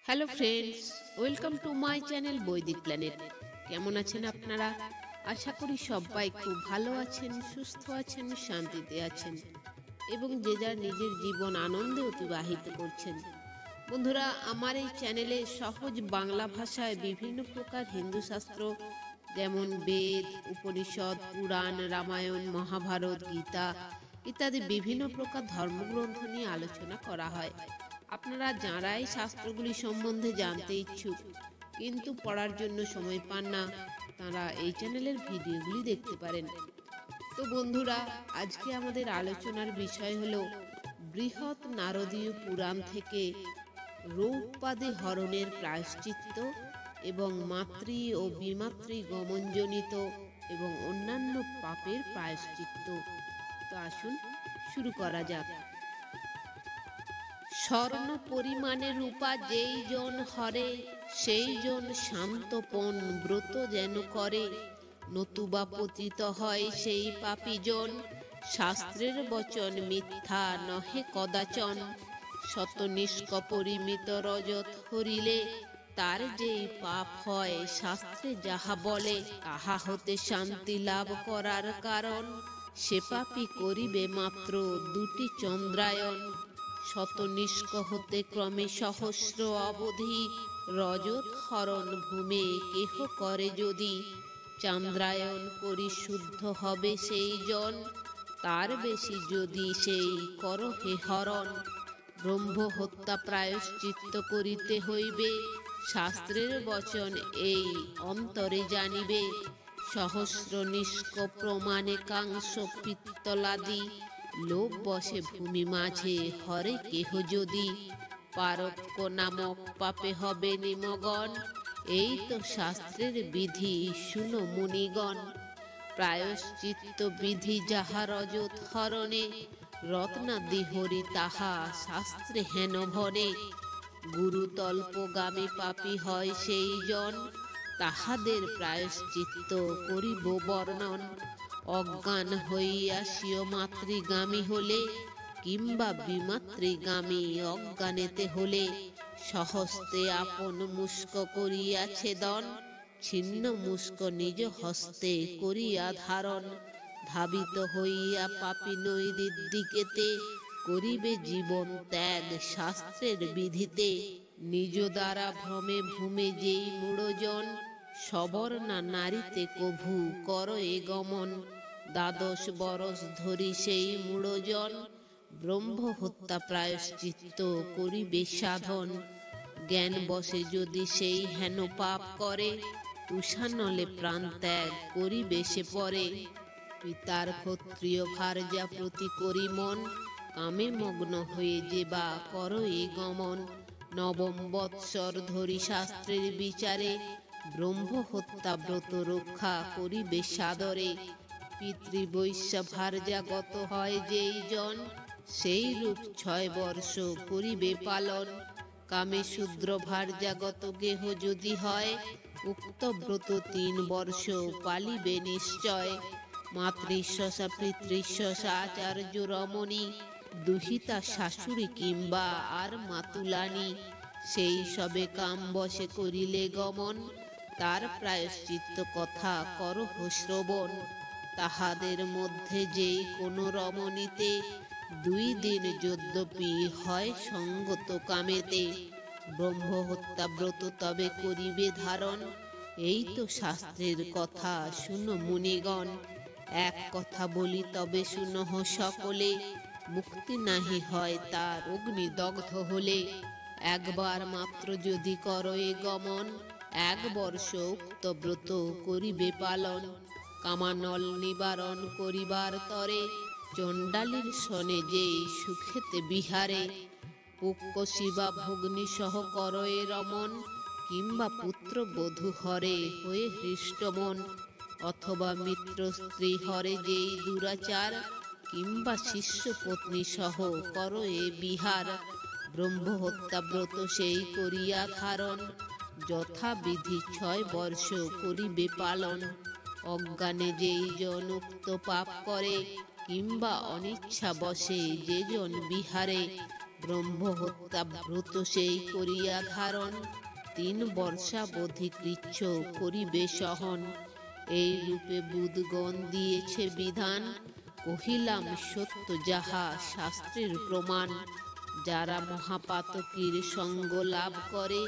Hello friends, welcome to my channel বৈদিক planet. কেমন আছেন আপনারা? আশা করি সবাই খুব ভালো আছেন, সুস্থ আছেন, শান্তিতে আছেন এবং যে যার নিজের জীবন আনন্দে অতিবাহিত করছেন। বন্ধুরা, আমার এই চ্যানেলে সহজ বাংলা ভাষায় বিভিন্ন প্রকার হিন্দু শাস্ত্র যেমন বেদ, উপনিষদ, পুরাণ, রামায়ণ, মহাভারত, গীতা ইত্যাদি বিভিন্ন প্রকার ধর্মগ্রন্থ নিয়ে আলোচনা করা হয়। আপনারা যারা এই শাস্ত্রগুলি সম্বন্ধে জানতে ইচ্ছুক কিন্তু পড়ার জন্য সময় পান না, তারা এই চ্যানেলের ভিডিওগুলি দেখতে পারেন। তো বন্ধুরা, আজকে আমাদের আলোচনার বিষয় হলো বৃহৎ নারদীয় পুরাণ থেকে রৌপাদে হরণের প্রায়শ্চিত্ত এবং মাতৃ ও বিমাতৃ গমনজনিত এবং অন্যান্য পাপের প্রায়শ্চিত্ত। তো আসুন শুরু করা যাক। স্বর্ণ পরিমাণে রূপা যেই জন হরে, সেই জন শান্তপন ব্রত যেন করে, নতুবা পতিত হয় সেই পাপী জন। শাস্ত্রের বচন মিথ্যা নহে কদাচন, শত নিষ্কপরিমিত রজত হরিলে, তার যেই পাপ হয় শাস্ত্রে যাহা বলে, তাহা হতে শান্তি লাভ করার কারণ, সে পাপী করিবে মাত্র দুটি চন্দ্রায়ন। শত নিষ্ক হতে ক্রমে সহস্র অবধি, রজত হরণ ভূমে কেহ করে যদি, চন্দ্রায়ন করি শুদ্ধ হবে সেই জন, তার বেশি যদি সেই করহে হরণ। ব্রহ্ম হত্যা প্রায়শ্চিত্ত করিতে হইবে, শাস্ত্রের বচন এই অন্তরে জানিবে। সহস্র নিষ্ক প্রমাণে কাংস পিত্তলাদি, লোভ বসে ভূমি মাঝে হরে কেহ যদি, পারক্য নামক পাপে হবে নিমগন। এই তো শাস্ত্রের বিধি শুনো মুনিগণ। প্রায়শ্চিত্ত বিধি যাহা রজত হরণে, রত্নাদি হরি তাহা শাস্ত্রে হেন ভরে। গুরুতল্পগামী পাপী হয় সেই জন, তাহাদের প্রায়শ্চিত্ত করিব বর্ণন। অজ্ঞান হইয়া স্বীয় মাতৃগামী হলে, কিংবা বিমাতৃগামী অজ্ঞানেতে হলে, সহস্তে আপন মুস্ক করিয়াছে দন, ছিন্ন মুস্ক নিজ হস্তে করিয়া ধারণ। ধাবিত হইয়া পাপী নৈরির দিকেতে, করিবে জীবন ত্যাগ শাস্ত্রের বিধিতে। নিজ দ্বারা ভ্রমে ভূমে যেই মূঢ়জন, সবর্ণা নারীতে কভু কর এ গমন। দ্বাদশ বরস ধরি সেই মূঢ়জন, ব্রহ্ম হত্যা প্রায়শ্চিত্ত করিবে সাধন। জ্ঞান বসে যদি সেই হেন পাপ করে, তুষানলে প্রাণ ত্যাগ করিবে সে পরে। পিতার ক্ষত্রিয় ভার্যা প্রতি করি মন, কামে মগ্ন হয়ে যে বা কর এ গমন। নবম বৎসর ধরি শাস্ত্রের বিচারে, ব্রহ্ম হত্যা ব্রত রক্ষা করিবে সাদরে। পিতৃবৈশ্য ভার্যাগত হয় যেই জন, সেই রূপ 6 বর্ষ করিবে পালন। কামে শূদ্র ভার্যাগত গেহ যদি হয়, উক্ত ব্রত 3 বর্ষ পালিবে নিশ্চয়। মাতৃশ্বসা পিতৃশ্বসা আচার্য রমণী, দুহিতা শাশুড়ি কিংবা আর মাতুলানি, সেই সবে কাম বসে করিলে গমন, তার প্রায়শ্চিত্ত কথা করহ শ্রবণ। তাহাদের মধ্যে যেই কোন রমণীতে, 2 দিন যদ্যপি হয় সঙ্গত কামেতে, ব্রহ্ম হত্যা ব্রত তবে করিবে ধারণ। এই তো শাস্ত্রের কথা শুনো মুনিগণ। এক কথা বলি তবে শুনহ সকলে, মুক্তি নাহি হয় তার অগ্নিদগ্ধ হলে। একবার মাত্র যদি কর এ গমন, 1 বর্ষ উক্ত ব্রত করিবে পালন। কামানল নিবারণ করিবার তরে, চণ্ডালীর সনে যেই সুখেতে বিহারে। পুক্ষ শিবা ভগ্নি সহ কর এ রমন, কিংবা পুত্র বধূ হরে হয়ে হৃষ্টমন। অথবা মিত্র স্ত্রী হরে যেই দুরাচার, কিংবা শিষ্য পত্নী সহ কর এ বিহার। ব্রহ্ম হত্যা ব্রত সেই করিয়া ধারণ, যথাবিধি 6 বর্ষ করিবে পালন। অজ্ঞানে যেই জন উক্ত পাপ করে, কিংবা অনিচ্ছা বসে যে জন বিহারে, ব্রহ্মহত্যা ব্রত সেই করিয়া ধারণ, 3 বর্ষাবধি কৃচ্ছ করিবে সহন। এই রূপে বুধগণ দিয়েছে বিধান, কহিলাম সত্য যাহা শাস্ত্রের প্রমাণ। যারা মহাপাতকীর সঙ্গ লাভ করে,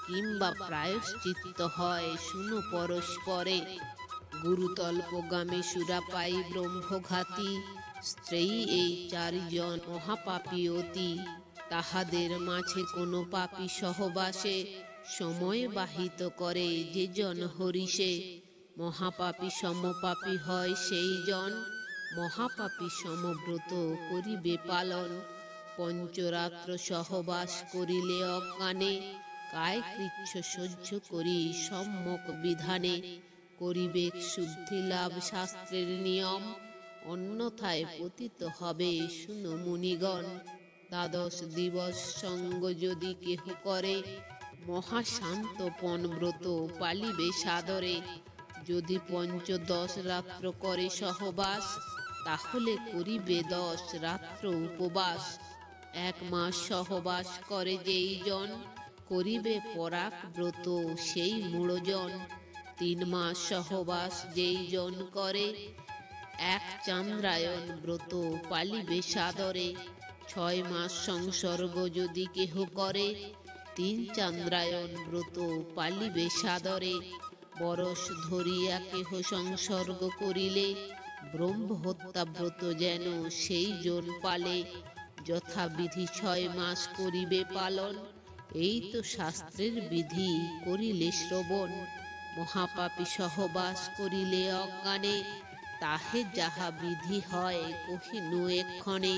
কিংবা প্রায়শ্চিত্ত হয় শুনো পরস্পরে। গুরুতল্পগামী সুরাপায়ী ব্রহ্মঘাতী, স্ত্রয়ী এই 4 জন মহাপাপী অতি। তাহাদের মাঝে কোনো পাপী সহবাসে, সময় বাহিত করে যে জন হরিষে। মহাপাপী সমপাপী হয় সেই জন, মহাপাপী সমব্রত করিবে পালন। পঞ্চরাত্র সহবাস করিলে অজ্ঞানে, কায় কৃচ্ছ সহ্য করি সম্যক বিধানে। করিবে শুদ্ধি লাভ শাস্ত্রের নিয়ম, অন্যথায় পতিত হবে শুনো মুনিগণ। 12 দিবস সঙ্গ যদি কেহ করে, মহাশান্তপন ব্রত পালিবে সাদরে। যদি 15 রাত্র করে সহবাস, তাহলে করিবে 10 রাত্র উপবাস। 1 মাস সহবাস করে যেই জন, করিবে পরাগ ব্রত সেই মূঢ়জন। 3 মাস সহবাস যেই জন করে, 1 চান্দ্রায়ণ ব্রত পালিবে সাদরে। 6 মাস সংসর্গ যদি কেহ করে, 3 চান্দ্রায়ণ ব্রত পালিবে সাদরে। বরষ ধরিয়া কেহ সংসর্গ করিলে, ব্রহ্মহত্যা ব্রত যেন সেই জন পালে। যথাবিধি 6 মাস করিবে পালন, এই তো শাস্ত্রের বিধি করিলে শ্রবণ। মহাপাপী সহবাস করিলে অজ্ঞানে, তাহে যাহা বিধি হয় কহিনু এক্ষণে।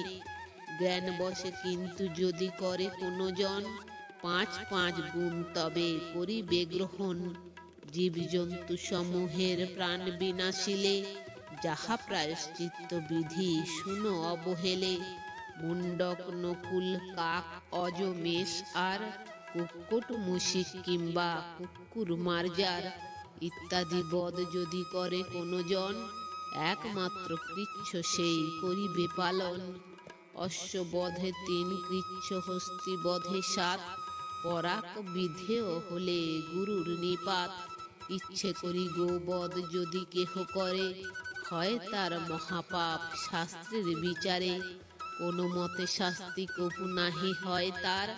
জ্ঞান বশে কিন্তু যদি করে কোনো জন, 5 গুণ তবে করিবে গ্রহণ। জীবজন্তু সমূহের প্রাণ বিনাশিলে, যাহা প্রায়শ্চিত্ত বিধি শুনো অবহেলে। মুন্ডক নকুল কাক অজ মেষ আর, কুক্কুট মুশিক কিংবা কুকুর মার্জার ইত্যাদি বধ যদি করে কোনো জন, একমাত্র কৃচ্ছ সেই করিবে পালন। অশ্ব বধে 3, কৃচ্ছ হস্তি বধে 7, পরাক বিধেয় হলে গুরুর নিপাত। ইচ্ছে করি গোবধ যদি কেহ করে, হয় তার মহাপাপ শাস্ত্রের বিচারে। কোনো মতে শাস্তি কভু নাহি হয় তার,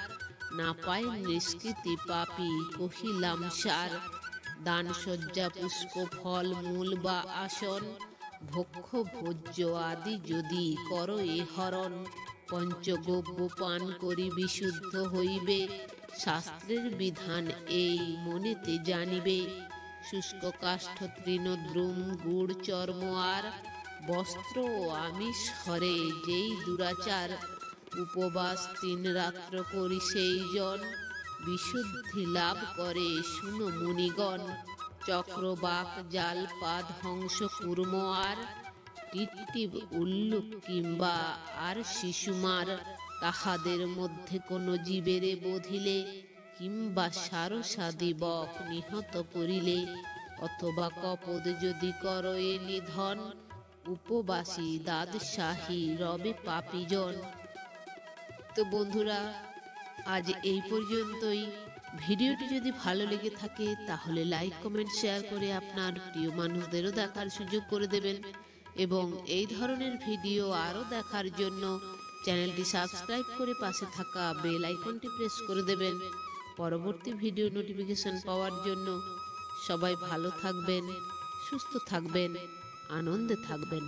না পায় নিষ্কৃতি পাপী কহিলাম সার। দান সজ্জা পুষ্প ফল মূল বা আসন, ভক্ষ ভোজ্য আদি যদি করো এ হরণ। পঞ্চগব্য পান করি বিশুদ্ধ হইবে, শাস্ত্রের বিধান এই মনেতে জানিবে। শুষ্ক কাষ্ঠ তৃণদ্রুম গুড় চর্ম আর, বস্ত্র ও আমিষ হরে যেই দুরাচার। উপবাস 3 রাত্র করি সেই জন, বিশুদ্ধি লাভ করে শুনো মুনিগণ। চক্রবাক জাল পাদ হংস কুর্ম আর, টিট্টিব উল্লুক কিংবা আর শিশুমার। তাহাদের মধ্যে কোনো জীবেরে বধিলে, কিংবা সারসাদি বক নিহত করিলে, অথবা কপদ যদি করো এ নিধন, উপবাসী দাদশাহী রবে পাপীজন। তো বন্ধুরা, আজ এই পর্যন্তই। ভিডিওটি যদি ভালো লেগে থাকে তাহলে লাইক কমেন্ট শেয়ার করে আপনার প্রিয় মানুষদেরও দেখার সুযোগ করে দেবেন, এবং এই ধরনের ভিডিও আরও দেখার জন্য চ্যানেলটি সাবস্ক্রাইব করে পাশে থাকা বেল আইকনটি প্রেস করে দেবেন পরবর্তী ভিডিও নোটিফিকেশন পাওয়ার জন্য। সবাই ভালো থাকবেন, সুস্থ থাকবেন, আনন্দে থাকবেন।